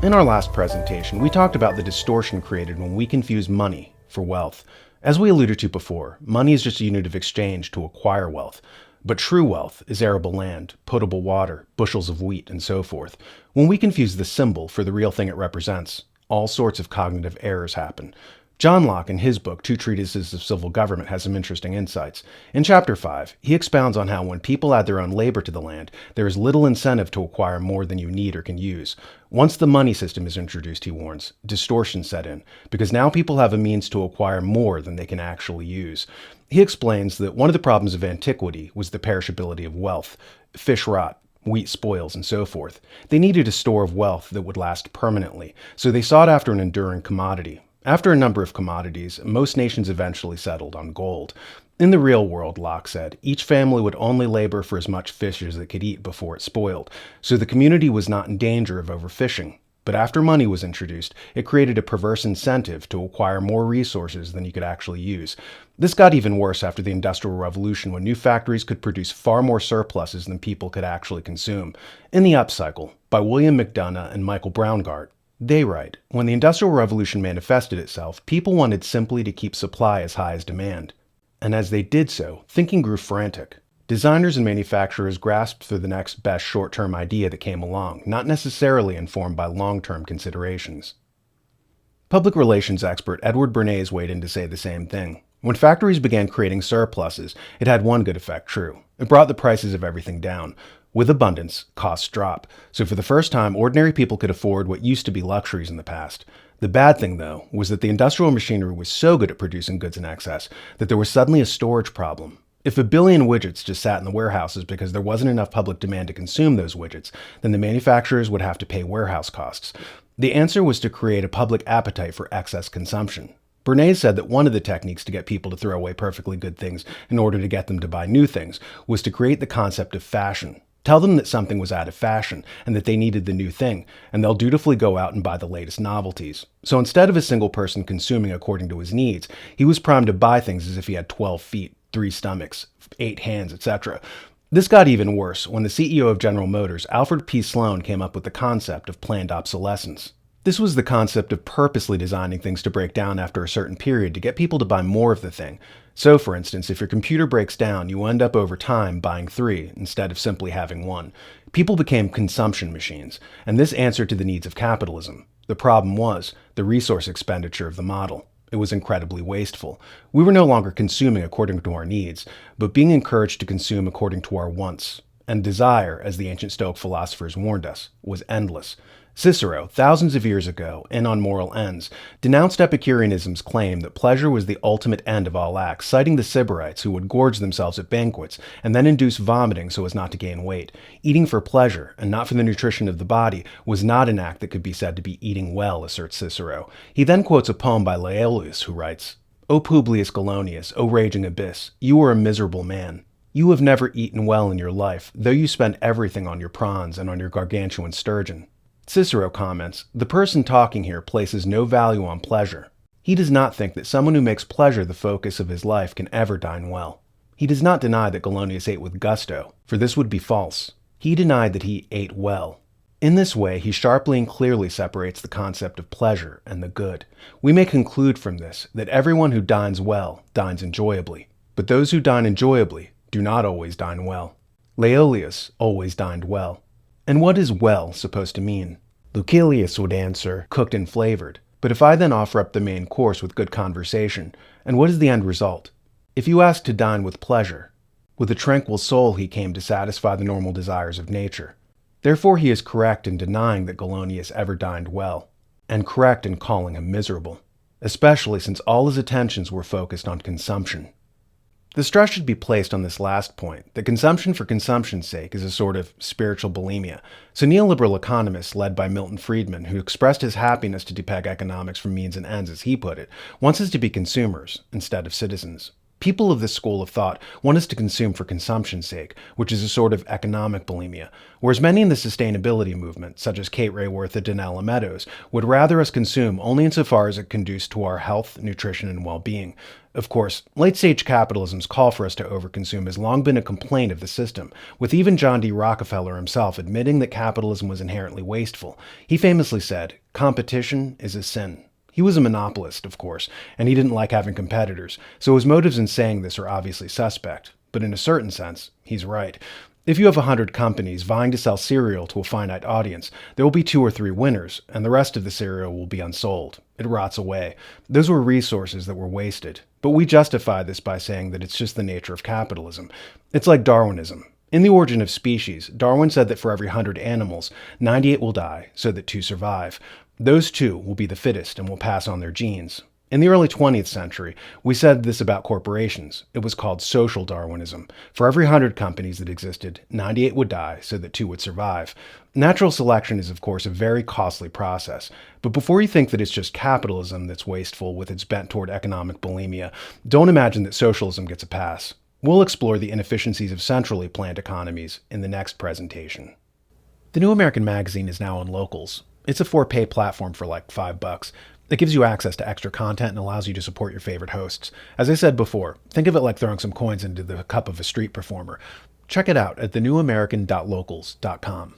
In our last presentation, we talked about the distortion created when we confuse money for wealth. As we alluded to before, money is just a unit of exchange to acquire wealth. But true wealth is arable land, potable water, bushels of wheat, and so forth. When we confuse the symbol for the real thing it represents, all sorts of cognitive errors happen. John Locke, in his book, Two Treatises of Civil Government, has some interesting insights. In Chapter 5, he expounds on how when people add their own labor to the land, there is little incentive to acquire more than you need or can use. Once the money system is introduced, he warns, distortion set in, because now people have a means to acquire more than they can actually use. He explains that one of the problems of antiquity was the perishability of wealth. Fish rot, wheat spoils, and so forth. They needed a store of wealth that would last permanently, so they sought after an enduring commodity. After a number of commodities, most nations eventually settled on gold. In the real world, Locke said, each family would only labor for as much fish as it could eat before it spoiled, so the community was not in danger of overfishing. But after money was introduced, it created a perverse incentive to acquire more resources than you could actually use. This got even worse after the Industrial Revolution, when new factories could produce far more surpluses than people could actually consume. In The Upcycle, by William McDonough and Michael Braungart, they write, when the Industrial Revolution manifested itself, people wanted simply to keep supply as high as demand. And as they did so, thinking grew frantic. Designers and manufacturers grasped for the next best short-term idea that came along, not necessarily informed by long-term considerations. Public relations expert Edward Bernays weighed in to say the same thing. When factories began creating surpluses, it had one good effect true. It brought the prices of everything down. With abundance, costs drop. So for the first time, ordinary people could afford what used to be luxuries in the past. The bad thing, though, was that the industrial machinery was so good at producing goods in excess that there was suddenly a storage problem. If 1 billion widgets just sat in the warehouses because there wasn't enough public demand to consume those widgets, then the manufacturers would have to pay warehouse costs. The answer was to create a public appetite for excess consumption. Bernays said that one of the techniques to get people to throw away perfectly good things in order to get them to buy new things was to create the concept of fashion. Tell them that something was out of fashion and that they needed the new thing, and they'll dutifully go out and buy the latest novelties. So instead of a single person consuming according to his needs, he was primed to buy things as if he had 12 feet, 3 stomachs, 8 hands, etc. This got even worse when the CEO of General Motors, Alfred P. Sloan, came up with the concept of planned obsolescence. This was the concept of purposely designing things to break down after a certain period to get people to buy more of the thing. So, for instance, if your computer breaks down, you end up over time buying 3 instead of simply having 1. People became consumption machines, and this answered to the needs of capitalism. The problem was the resource expenditure of the model. It was incredibly wasteful. We were no longer consuming according to our needs, but being encouraged to consume according to our wants. And desire, as the ancient Stoic philosophers warned us, was endless. Cicero, thousands of years ago, in On Moral Ends, denounced Epicureanism's claim that pleasure was the ultimate end of all acts, citing the Sybarites who would gorge themselves at banquets and then induce vomiting so as not to gain weight. Eating for pleasure, and not for the nutrition of the body, was not an act that could be said to be eating well, asserts Cicero. He then quotes a poem by Laelius, who writes, O Publius Galonius, O raging abyss, you are a miserable man. You have never eaten well in your life, though you spend everything on your prawns and on your gargantuan sturgeon. Cicero comments, the person talking here places no value on pleasure. He does not think that someone who makes pleasure the focus of his life can ever dine well. He does not deny that Galonius ate with gusto, for this would be false. He denied that he ate well. In this way, he sharply and clearly separates the concept of pleasure and the good. We may conclude from this that everyone who dines well dines enjoyably, but those who dine enjoyably do not always dine well. Laelius always dined well. And what is well supposed to mean? Lucilius would answer, cooked and flavored. But if I then offer up the main course with good conversation, and what is the end result? If you ask to dine with pleasure, with a tranquil soul he came to satisfy the normal desires of nature. Therefore he is correct in denying that Galonius ever dined well, and correct in calling him miserable, especially since all his attentions were focused on consumption. The stress should be placed on this last point, that consumption for consumption's sake is a sort of spiritual bulimia. So neoliberal economists, led by Milton Friedman, who expressed his happiness to depeg economics from means and ends as he put it, wants us to be consumers instead of citizens. People of this school of thought want us to consume for consumption's sake, which is a sort of economic bulimia, whereas many in the sustainability movement, such as Kate Raworth and Donella Meadows, would rather us consume only insofar as it conduces to our health, nutrition, and well-being. Of course, late-stage capitalism's call for us to overconsume has long been a complaint of the system, with even John D. Rockefeller himself admitting that capitalism was inherently wasteful. He famously said, "Competition is a sin." He was a monopolist, of course, and he didn't like having competitors, so his motives in saying this are obviously suspect. But in a certain sense, he's right. If you have 100 companies vying to sell cereal to a finite audience, there will be 2 or 3 winners, and the rest of the cereal will be unsold. It rots away. Those were resources that were wasted. But we justify this by saying that it's just the nature of capitalism. It's like Darwinism. In The Origin of Species, Darwin said that for every 100 animals, 98 will die so that 2 survive. Those 2 will be the fittest and will pass on their genes. In the early 20th century, we said this about corporations. It was called social Darwinism. For every 100 companies that existed, 98 would die so that 2 would survive. Natural selection is, of course, a very costly process. But before you think that it's just capitalism that's wasteful with its bent toward economic bulimia, don't imagine that socialism gets a pass. We'll explore the inefficiencies of centrally planned economies in the next presentation. The New American Magazine is now on Locals. It's a for-pay platform for like $5. It gives you access to extra content and allows you to support your favorite hosts. As I said before, think of it like throwing some coins into the cup of a street performer. Check it out at thenewamerican.locals.com.